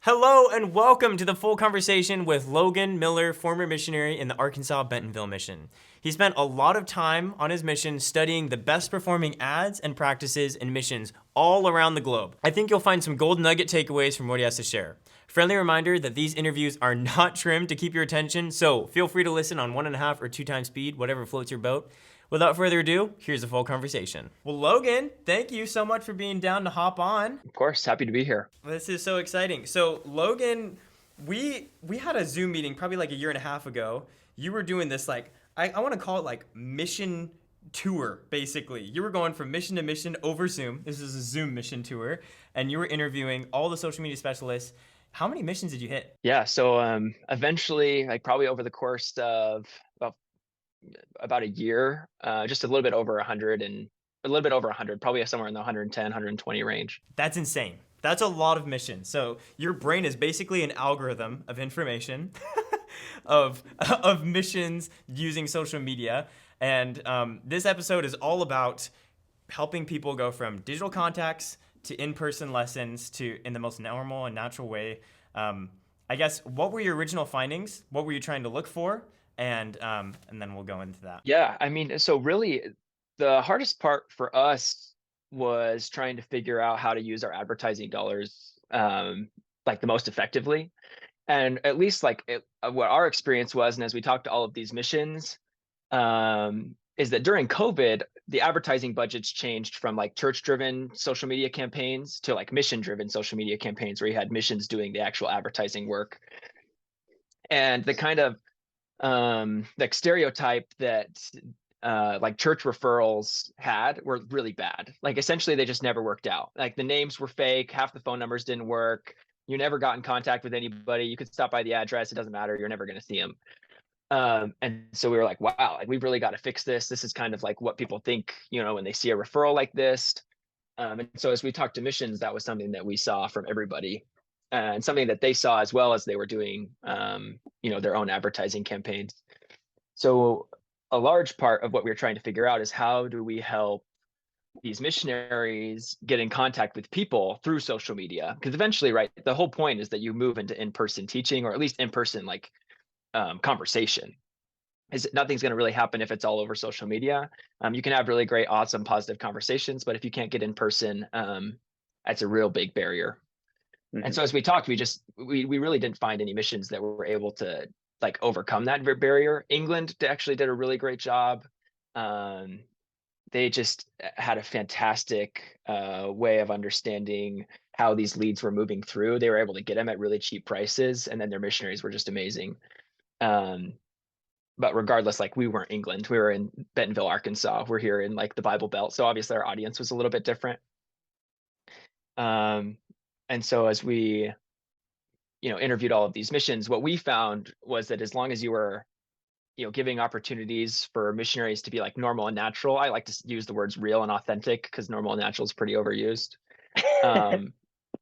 Hello and welcome to the full conversation with Logan Miller, former missionary in the Arkansas Bentonville mission. He spent a lot of time on his mission studying the best performing ads and practices in missions all around the globe. I think you'll find some gold nugget takeaways from what he has to share. Friendly reminder that these interviews are not trimmed to keep your attention, so feel free to listen on 1.5 or 2 times speed, whatever floats your boat. Without further ado, here's the full conversation. Well, Logan, thank you so much for being down to hop on. Of course, happy to be here. This is so exciting. So, Logan, we had a Zoom meeting probably like a year and a half ago. You were doing this like I want to call it like mission tour, basically. You were going from mission to mission over Zoom. This is a Zoom mission tour, and you were interviewing all the social media specialists. How many missions did you hit? Yeah, so eventually, like probably over the course of about a year, just a little bit over 100 and a little bit over 100, probably somewhere in the 110, 120 range. That's insane. That's a lot of missions. So your brain is basically an algorithm of information, of missions using social media. And this episode is all about helping people go from digital contacts to in-person lessons to in the most normal and natural way. I guess, what were your original findings? What were you trying to look for? And then we'll go into that. Yeah, I mean, so really the hardest part for us was trying to figure out how to use our advertising dollars like the most effectively. And at least what our experience was, and as we talked to all of these missions, is that during COVID, the advertising budgets changed from like church-driven social media campaigns to like mission-driven social media campaigns, where you had missions doing the actual advertising work. And the kind of like stereotype that like church referrals had were really bad. Like essentially, they just never worked out. Like the names were fake, half the phone numbers didn't work. You never got in contact with anybody. You could stop by the address; it doesn't matter. You're never going to see them. And so we were like, wow, like we've really got to fix this. This is kind of like what people think, when they see a referral like this. And so as we talked to missions, that was something that we saw from everybody, and something that they saw as well as they were doing, their own advertising campaigns. So a large part of what we were trying to figure out is how do we help these missionaries get in contact with people through social media? Because eventually, right, the whole point is that you move into in-person teaching, or at least in-person like conversation. Is nothing's going to really happen if it's all over social media. You can have really great, awesome, positive conversations, but if you can't get in person, that's a real big barrier. And so as we talked, we really didn't find any missions that were able to like overcome that barrier. England actually did a really great job. They just had a fantastic way of understanding how these leads were moving through. They were able to get them at really cheap prices, and then their missionaries were just amazing. But regardless, like we weren't England, we were in Bentonville, Arkansas. We're here in like the Bible Belt, so obviously our audience was a little bit different. And so as we, interviewed all of these missions, what we found was that as long as you were, giving opportunities for missionaries to be like normal and natural. I like to use the words real and authentic because normal and natural is pretty overused. Um,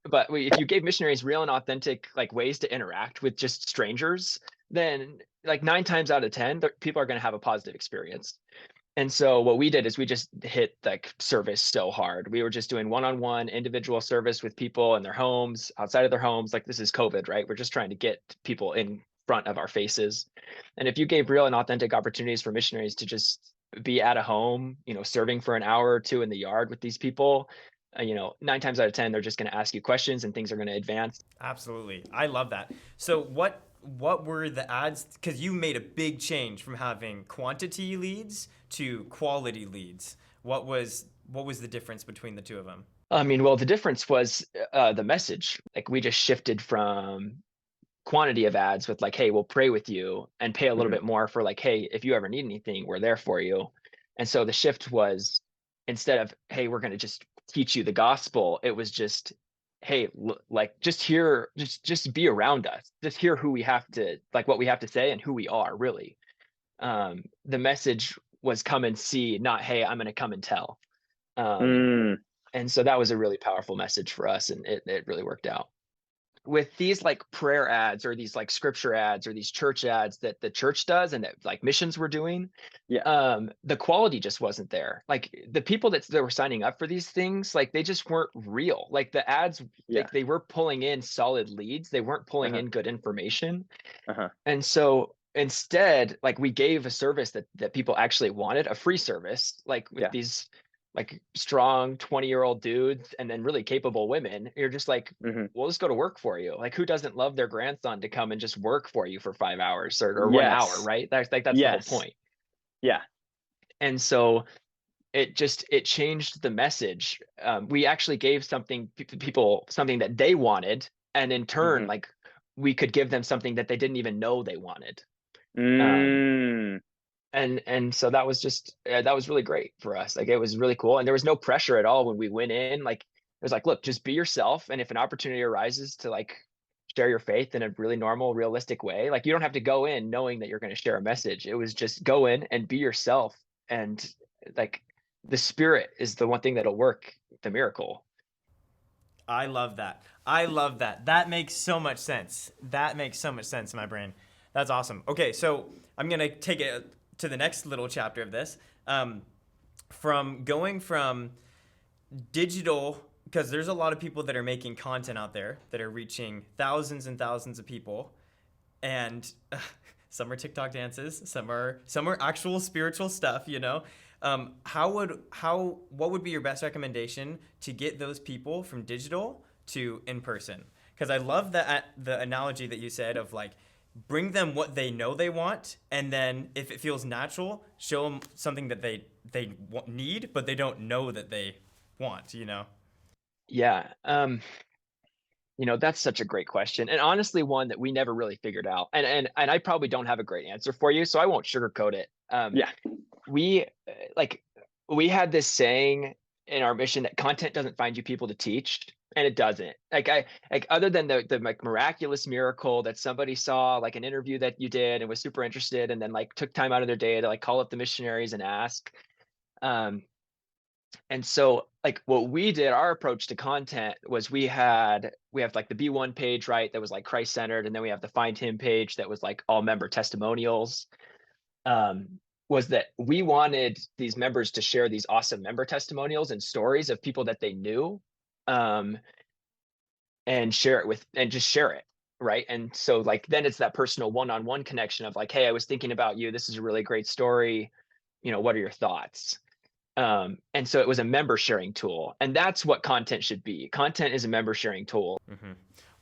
but if you gave missionaries real and authentic like ways to interact with just strangers, then like 9 times out of 10, people are going to have a positive experience. And so what we did is we just hit like service so hard. We were just doing one-on-one individual service with people in their homes, outside of their homes. Like this is COVID, right? We're just trying to get people in front of our faces. And if you gave real and authentic opportunities for missionaries to just be at a home, serving for an hour or two in the yard with these people, 9 times out of 10, they're just going to ask you questions and things are going to advance. Absolutely. I love that. So what were the ads? Because you made a big change from having quantity leads to quality leads. What was the difference between the two of them? I mean, well, the difference was the message. Like we just shifted from quantity of ads with like, hey, we'll pray with you, and pay a little bit more for like, hey, if you ever need anything, we're there for you. And so the shift was, instead of, hey, we're going to just teach you the gospel, it was just, hey, like just hear, just be around us, just hear who we have to, like what we have to say and who we are really. The message was come and see, not, hey, I'm going to come and tell. And so that was a really powerful message for us, and it really worked out. with these like prayer ads or these like scripture ads or these church ads that the church does and that like missions were doing, Yeah. the quality just wasn't there. Like the people that were signing up for these things, like they just weren't real. Like the ads, Yeah. like they were pulling in solid leads. They weren't pulling Uh-huh. in good information. Uh-huh. And so instead, like we gave a service that people actually wanted, a free service, like with Yeah. these like strong 20-year-old dudes and then really capable women. You're just like, Hmm. we'll just go to work for you. Like who doesn't love their grandson to come and just work for you for 5 hours or 1 hour, Yes. right? That's the whole Yes. point. Yeah. And so it changed the message. We actually gave people something that they wanted, and in turn, Hmm. like we could give them something that they didn't even know they wanted. Um, Mm. and so that was just that was really great for us. Like it was really cool, and there was no pressure at all when we went in. Like it was like, look, just be yourself, and if an opportunity arises to like share your faith in a really normal, realistic way, like you don't have to go in knowing that you're going to share a message. It was just go in and be yourself, and like the spirit is the one thing that'll work the miracle. I love that. I love that. That makes so much sense. That makes so much sense in my brain. That's awesome. Okay, so I'm gonna take it to the next little chapter of this. From going from digital, because there's a lot of people that are making content out there that are reaching thousands and thousands of people, and some are TikTok dances, some are actual spiritual stuff. What would be your best recommendation to get those people from digital to in person? Because I love the analogy that you said of like bring them what they know they want, and then if it feels natural, show them something that they need, but they don't know that they want. Yeah. That's such a great question, and honestly, one that we never really figured out. And I probably don't have a great answer for you, so I won't sugarcoat it. Yeah. We like we had this saying in our mission that content doesn't find you people to teach, and it doesn't. Like other than the like miraculous miracle that somebody saw, like an interview that you did and was super interested, and then like took time out of their day to like call up the missionaries and ask. Um, and so like what we did, our approach to content was we have like the B1 page, right, that was like Christ centered, and then we have the Find Him page that was like all member testimonials. um, was that we wanted these members to share these awesome member testimonials and stories of people that they knew, um, and just share it, right? And so like then it's that personal one-on-one connection of like, hey, I was thinking about you, this is a really great story, what are your thoughts? And so it was a member sharing tool, and that's what content should be. Content is a member sharing tool.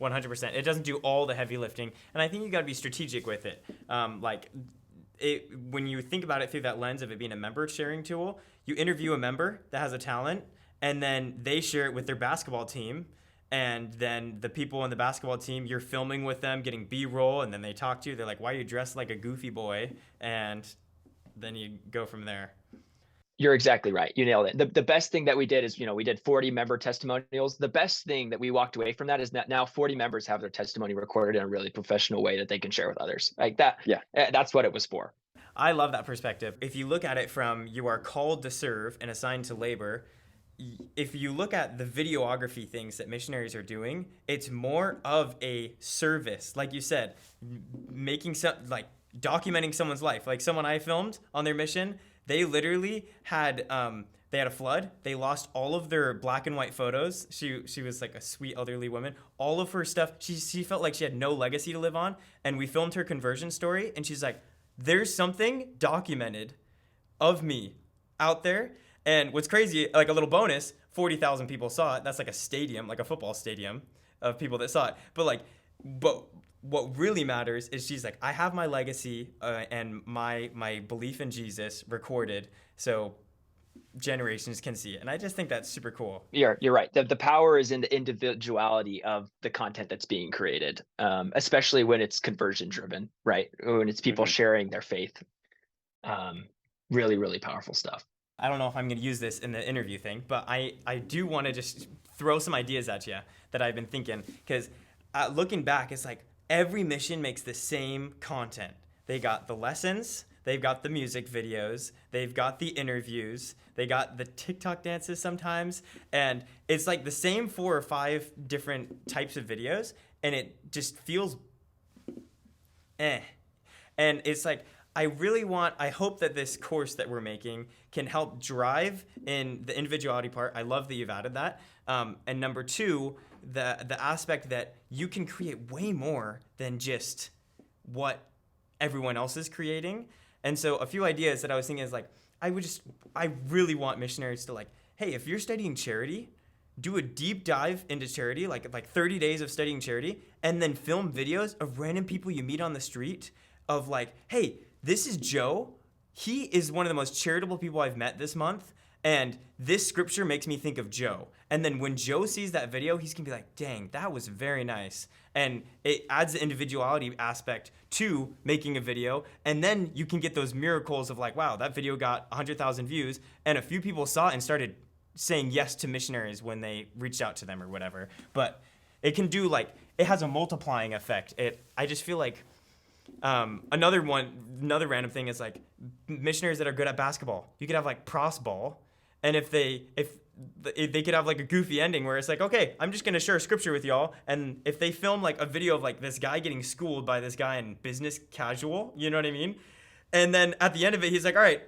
100%. It doesn't do all the heavy lifting, and I think you got to be strategic with it. When you think about it through that lens of it being a member sharing tool, you interview a member that has a talent, and then they share it with their basketball team, and then the people on the basketball team, you're filming with them, getting B-roll, and then they talk to you. They're like, "Why are you dressed like a goofy boy?" And then you go from there. You're exactly right. You nailed it. The best thing that we did is, we did 40 member testimonials. The best thing that we walked away from that is that now 40 members have their testimony recorded in a really professional way that they can share with others. Like that. Yeah. That's what it was for. I love that perspective. If you look at it from you are called to serve and assigned to labor, if you look at the videography things that missionaries are doing, it's more of a service. Like you said, making some like documenting someone's life. Like someone I filmed on their mission, they literally had they had a flood. They lost all of their black and white photos. She was like a sweet elderly woman. All of her stuff, she felt like she had no legacy to live on. And we filmed her conversion story, and she's like, "There's something documented of me out there." And what's crazy, like a little bonus, 40,000 people saw it. That's like a stadium, like a football stadium of people that saw it. But what really matters is she's like, I have my legacy and my belief in Jesus recorded, so generations can see it. And I just think that's super cool. You're right. The power is in the individuality of the content that's being created, especially when it's conversion driven, right? When it's people sharing their faith. Really, really powerful stuff. I don't know if I'm going to use this in the interview thing, but I do want to just throw some ideas at you that I've been thinking. Because looking back, it's like every mission makes the same content. They got the lessons, they've got the music videos, they've got the interviews, they got the TikTok dances sometimes. And it's like the same 4 or 5 different types of videos. and it just feels eh. And it's like, I hope that this course that we're making can help drive in the individuality part. I love that you've added that. And number two, the aspect that you can create way more than just what everyone else is creating. And so a few ideas that I was thinking is like, I really want missionaries to like, hey, if you're studying charity, do a deep dive into charity, like 30 days of studying charity, and then film videos of random people you meet on the street of like, hey, this is Joe. He is one of the most charitable people I've met this month, and this scripture makes me think of Joe. And then when Joe sees that video, he's gonna be like, dang, that was very nice. And it adds the individuality aspect to making a video. And then you can get those miracles of like, wow, that video got 100,000 views, and a few people saw it and started saying yes to missionaries when they reached out to them or whatever. But it can do like, it has a multiplying effect. I just feel like another random thing is like missionaries that are good at basketball. You could have like pros ball, and if they could have like a goofy ending where it's like, okay, I'm just gonna share scripture with y'all, and if they film like a video of like this guy getting schooled by this guy in business casual, you know what I mean? And then at the end of it, he's like, all right,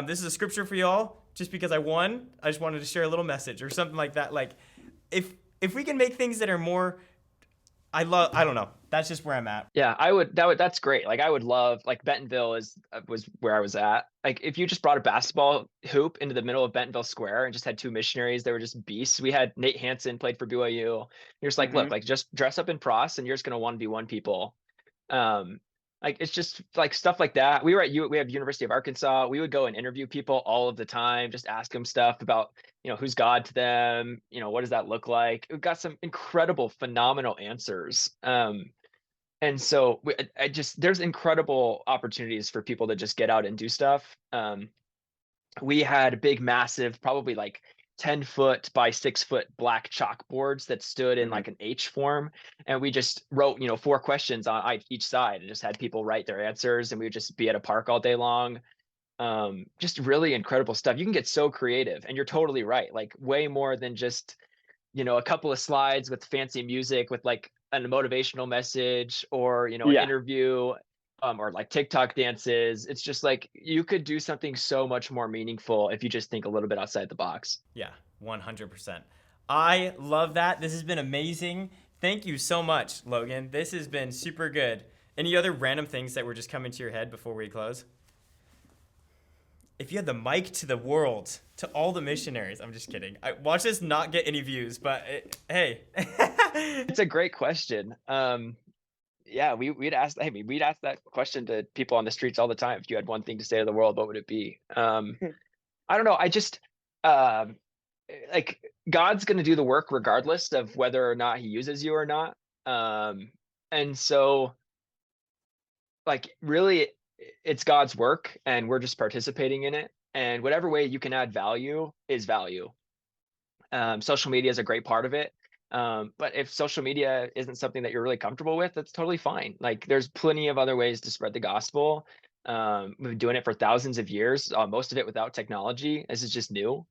this is a scripture for y'all. Just because I won, I just wanted to share a little message or something like that. Like, if we can make things that are more, I don't know. That's just where I'm at. Yeah, that's great. Like I would love, like Bentonville was where I was at. Like if you just brought a basketball hoop into the middle of Bentonville Square and just had two missionaries, they were just beasts. We had Nate Hansen played for BYU. You're just like, look, Mm-hmm. like just dress up in pros and you're just gonna 1v1 people. Um, like it's just like stuff like that. We have University of Arkansas. We would go and interview people all of the time, just ask them stuff about, who's God to them, what does that look like? We got some incredible, phenomenal answers. And so I just there's incredible opportunities for people to just get out and do stuff. We had big, massive, probably like 10-foot by 6-foot black chalkboards that stood in Mm-hmm. like an H form, and we just wrote, 4 questions on each side, and just had people write their answers, and we would just be at a park all day long. Just really incredible stuff. You can get so creative, and you're totally right. Like way more than just a couple of slides with fancy music with like a motivational message, or an Yeah. interview, or like TikTok dances. It's just like you could do something so much more meaningful if you just think a little bit outside the box. Yeah. 100%. I love that. This has been amazing. Thank you so much, Logan. This has been super good. Any other random things that were just coming to your head before we close? If you had the mic to the world, to all the missionaries, I'm just kidding. Watch this not get any views, but hey. It's a great question. Yeah, we'd ask. I mean, we'd ask that question to people on the streets all the time. If you had one thing to say to the world, what would it be? I don't know. I just um, like God's going to do the work regardless of whether or not He uses you or not. And so, like, really, it's God's work, and we're just participating in it. And whatever way you can add value is value. Social media is a great part of it. But if social media isn't something that you're really comfortable with, that's totally fine. Like there's plenty of other ways to spread the gospel. We've been doing it for thousands of years, most of it without technology. This is just new.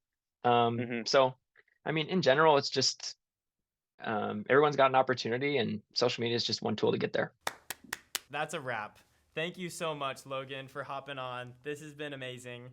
Hmm. So, I mean, in general, it's just everyone's got an opportunity, and social media is just one tool to get there. That's a wrap. Thank you so much, Logan, for hopping on. This has been amazing.